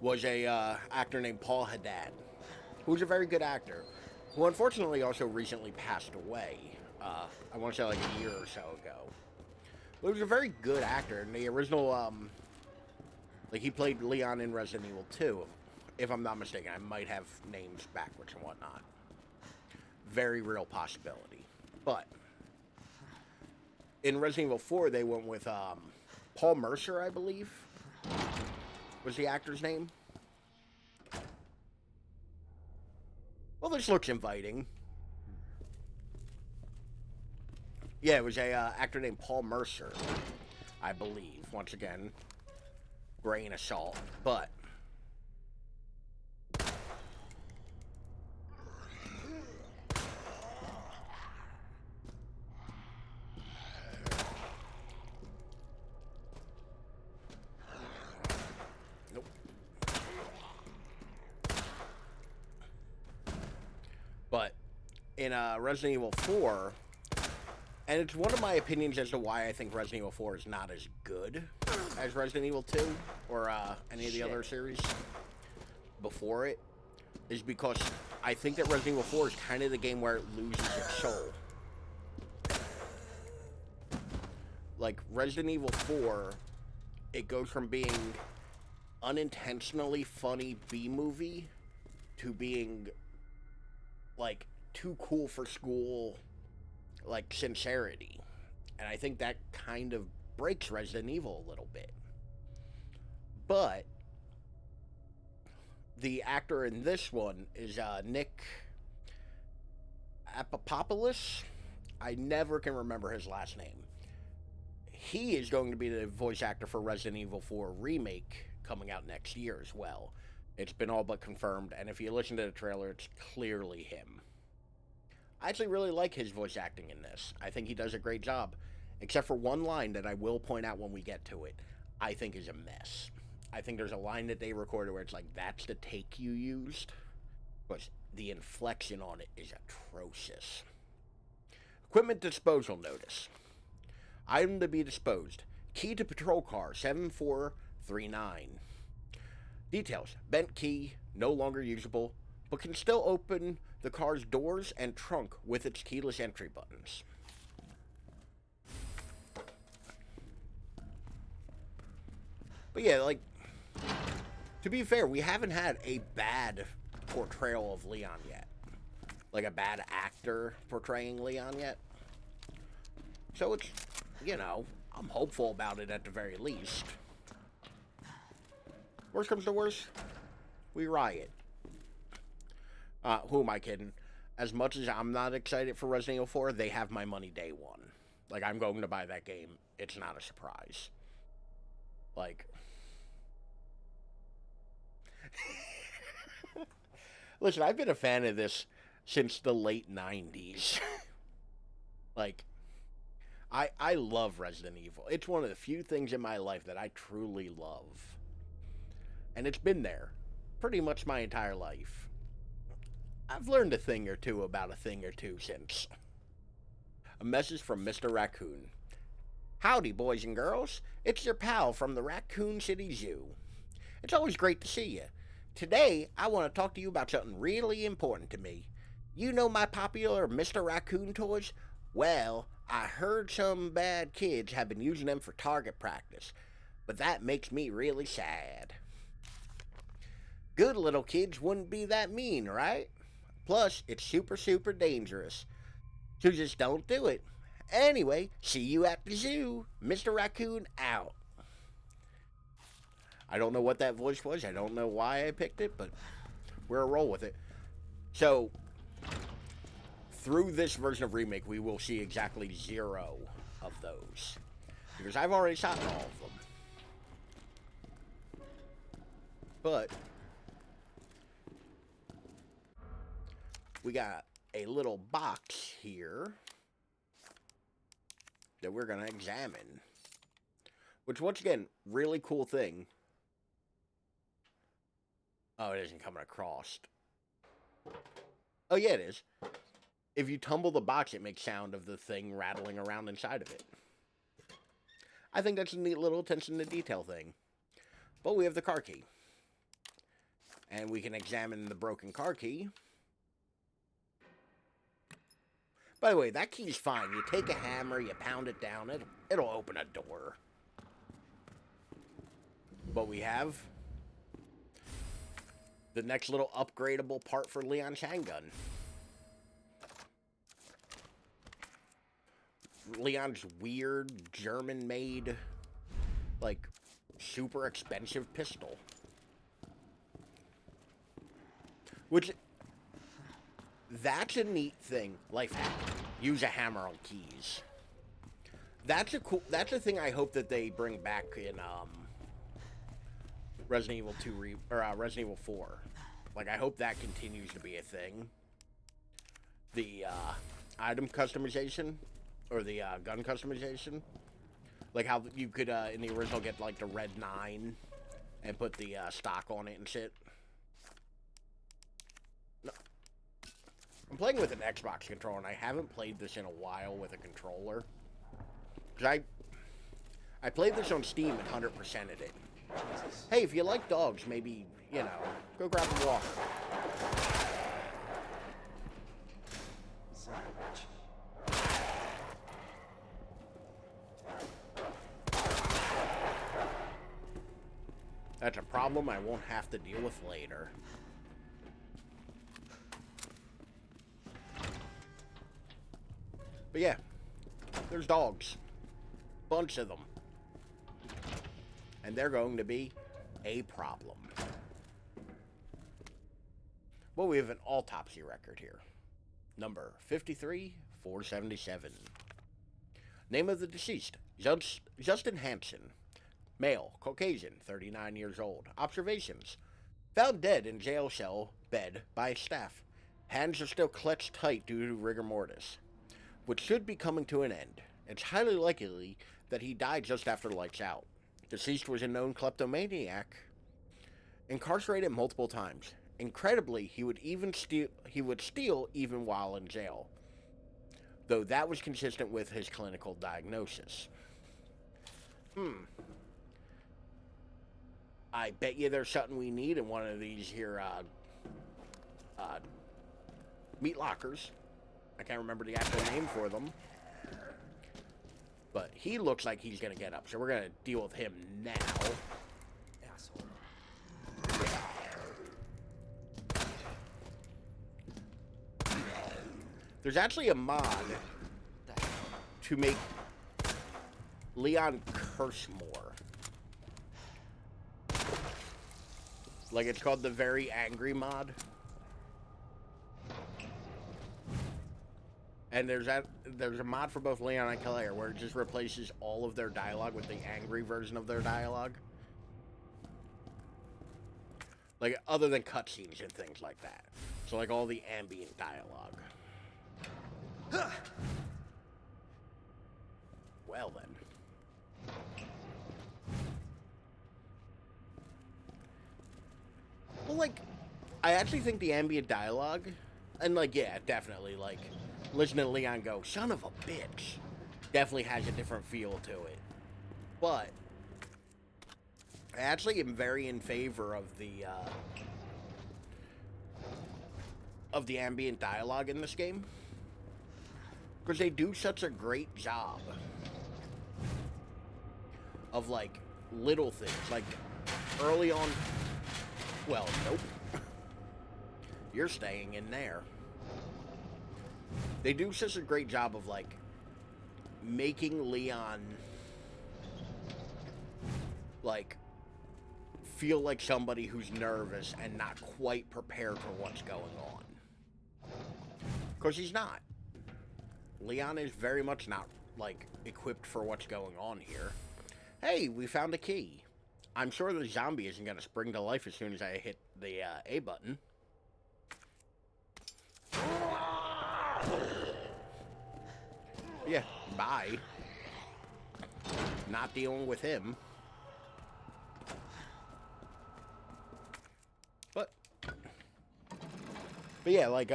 was a actor named Paul Haddad. who's a very good actor, who unfortunately also recently passed away. I want to say like a year or so ago. But he was a very good actor. In the original, like he played Leon in Resident Evil 2, if I'm not mistaken. I might have names backwards and whatnot. Very real possibility. But in Resident Evil 4, they went with Paul Mercer, I believe, was the actor's name. Well, this looks inviting. Yeah, it was a actor named Paul Mercer, I believe. Once again, grain of salt, but nope. But in Resident Evil 4, and it's one of my opinions as to why I think Resident Evil 4 is not as good as Resident Evil 2 or any of the other series before it, is because I think that Resident Evil 4 is kind of the game where it loses its soul. Like, Resident Evil 4, it goes from being unintentionally funny B-movie to being, like, too cool for school, like, sincerity. And I think that kind of breaks Resident Evil a little bit. But the actor in this one is Nick Apopoulos. I never can remember his last name. He is going to be the voice actor for Resident Evil 4 Remake coming out next year as well. It's been all but confirmed, and if you listen to the trailer, it's clearly him. I actually really like his voice acting in this. I think he does a great job, except for one line that I will point out when we get to it, I think is a mess. I think there's a line that they recorded where it's like, that's the take you used, but the inflection on it is atrocious. Equipment disposal notice. Item to be disposed. Key to patrol car 7439. Details. Bent key, no longer usable, but can still open the car's doors and trunk with its keyless entry buttons. But yeah, like, to be fair, we haven't had a bad portrayal of Leon yet. Like a bad actor portraying Leon yet. So it's, you know, I'm hopeful about it at the very least. Worst comes to worst, we riot. Who am I kidding? As much as I'm not excited for Resident Evil 4, they have my money day one. Like, I'm going to buy that game. It's not a surprise. Like, listen, I've been a fan of this since the late 90s. Like, I love Resident Evil. It's one of the few things in my life that I truly love. And it's been there pretty much my entire life. I've learned a thing or two about a thing or two since. A message from Mr. Raccoon. Howdy, boys and girls. It's your pal from the Raccoon City Zoo. It's always great to see you. Today, I want to talk to you about something really important to me. You know my popular Mr. Raccoon toys? Well, I heard some bad kids have been using them for target practice, but that makes me really sad. Good little kids wouldn't be that mean, right? Plus, it's super dangerous. So just don't do it. Anyway, see you at the zoo. Mr. Raccoon out. I don't know what that voice was. I don't know why I picked it, but we're a roll with it. So, through this version of Remake, we will see exactly 0 of those. Because I've already shot all of them. But we got a little box here that we're going to examine. Which, once again, really cool thing. Oh, it isn't coming across. Oh, yeah, it is. If you tumble the box, it makes sound of the thing rattling around inside of it. I think that's a neat little attention to detail thing. But we have the car key. And we can examine the broken car key. By the way, that key's fine. You take a hammer, you pound it down, it'll open a door. But we have the next little upgradable part for Leon's handgun. Leon's weird, German-made, like, super expensive pistol. Which, that's a neat thing. Life hack. Use a hammer on keys. That's a thing I hope that they bring back in, Resident Evil 2 Resident Evil 4. Like, I hope that continues to be a thing. The, item customization, or the, gun customization. Like how you could, in the original, get, like, the red 9 and put the, stock on it and shit. No. I'm playing with an Xbox controller, and I haven't played this in a while with a controller. Because I played this on Steam and 100%ed it. Hey, if you like dogs, maybe, you know, go grab a walker. That's a problem I won't have to deal with later. But yeah, there's dogs. Bunch of them. And they're going to be a problem. Well, we have an autopsy record here. Number 53477. Name of the deceased, Justin Hansen. Male, Caucasian, 39 years old. Observations. Found dead in jail cell bed by staff. Hands are still clutched tight due to rigor mortis, which should be coming to an end. It's highly likely that he died just after lights out. Deceased was a known kleptomaniac, incarcerated multiple times. Incredibly, he would steal even while in jail, though that was consistent with his clinical diagnosis. I bet you there's something we need in one of these here meat lockers. I can't remember the actual name for them. But he looks like he's gonna get up, so we're gonna deal with him now. Asshole. There's actually a mod to make Leon curse more. Like, it's called the Very Angry mod. And there's a mod for both Leon and Claire where it just replaces all of their dialogue with the angry version of their dialogue. Like, other than cutscenes and things like that. So, like, all the ambient dialogue. Well, then. Well, like, I actually think the ambient dialogue, and, like, yeah, definitely, like, listen to Leon go, son of a bitch, definitely has a different feel to it. But I actually am very in favor of the ambient dialogue in this game, because they do such a great job of, like, little things. Like, early on, well, nope, you're staying in there. They do such a great job of, like, making Leon, like, feel like somebody who's nervous and not quite prepared for what's going on. Because he's not. Leon is very much not, like, equipped for what's going on here. Hey, we found a key. I'm sure the zombie isn't going to spring to life as soon as I hit the A button. Yeah, bye. Not dealing with him. But yeah, like,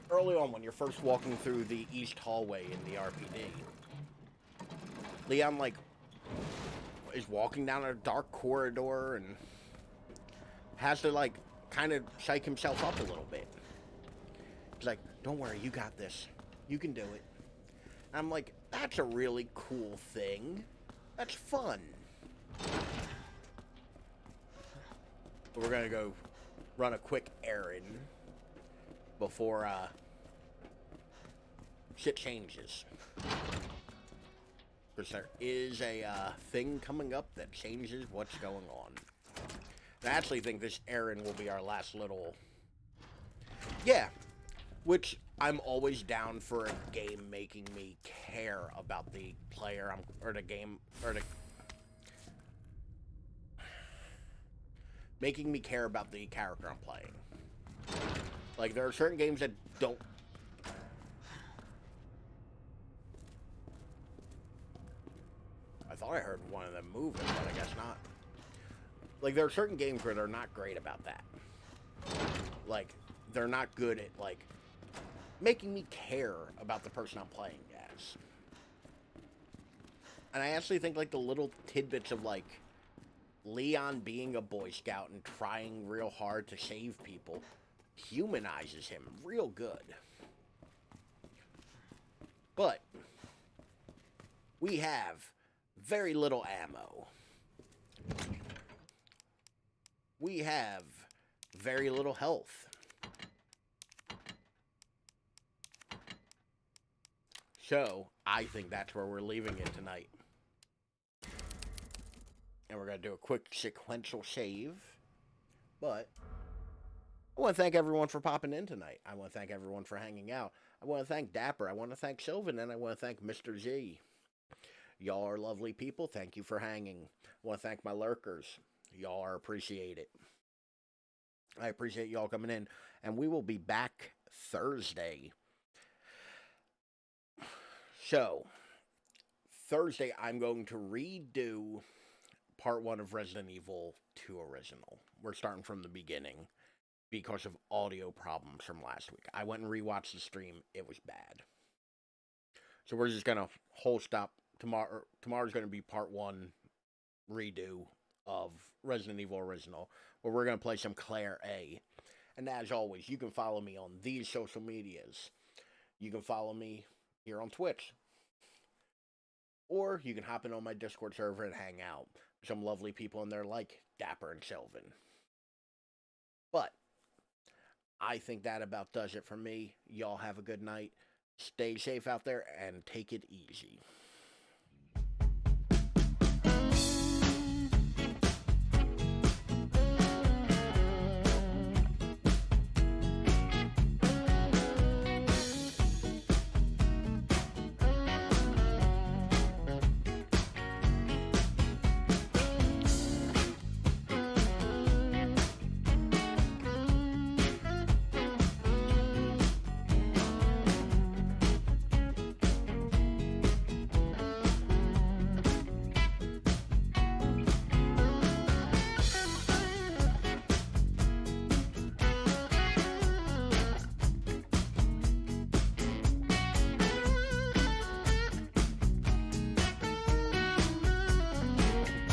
early on when you're first walking through the east hallway in the RPD, Leon, like, is walking down a dark corridor, and has to, like, kind of psych himself up a little bit. He's like, don't worry, you got this. You can do it. And I'm like, that's a really cool thing. That's fun. But we're gonna go run a quick errand before, shit changes. Because there is a, thing coming up that changes what's going on. And I actually think this errand will be our last little... Yeah. Which, I'm always down for a game making me care about the player or the game, or the... Making me care about the character I'm playing. Like, there are certain games that don't... I thought I heard one of them moving, but I guess not. Like, there are certain games where they're not great about that. Like, they're not good at, like, making me care about the person I'm playing as. And I actually think, like, the little tidbits of, like, Leon being a Boy Scout and trying real hard to save people humanizes him real good. But we have very little ammo. We have very little health. So, I think that's where we're leaving it tonight. And we're going to do a quick sequential save. But I want to thank everyone for popping in tonight. I want to thank everyone for hanging out. I want to thank Dapper. I want to thank Sylvan. And I want to thank Mr. Z. Y'all are lovely people. Thank you for hanging. I want to thank my lurkers. Y'all are appreciated. I appreciate y'all coming in. And we will be back Thursday. So, Thursday I'm going to redo Part 1 of Resident Evil 2 Original. We're starting from the beginning because of audio problems from last week. I went and rewatched the stream. It was bad. So we're just going to whole stop. Tomorrow's going to be Part 1 redo of Resident Evil Original, where we're going to play some Claire A. And as always, you can follow me on these social medias. You can follow me here on Twitch. Or you can hop in on my Discord server and hang out. Some lovely people in there like Dapper and Sylvan. But I think that about does it for me. Y'all have a good night. Stay safe out there and take it easy.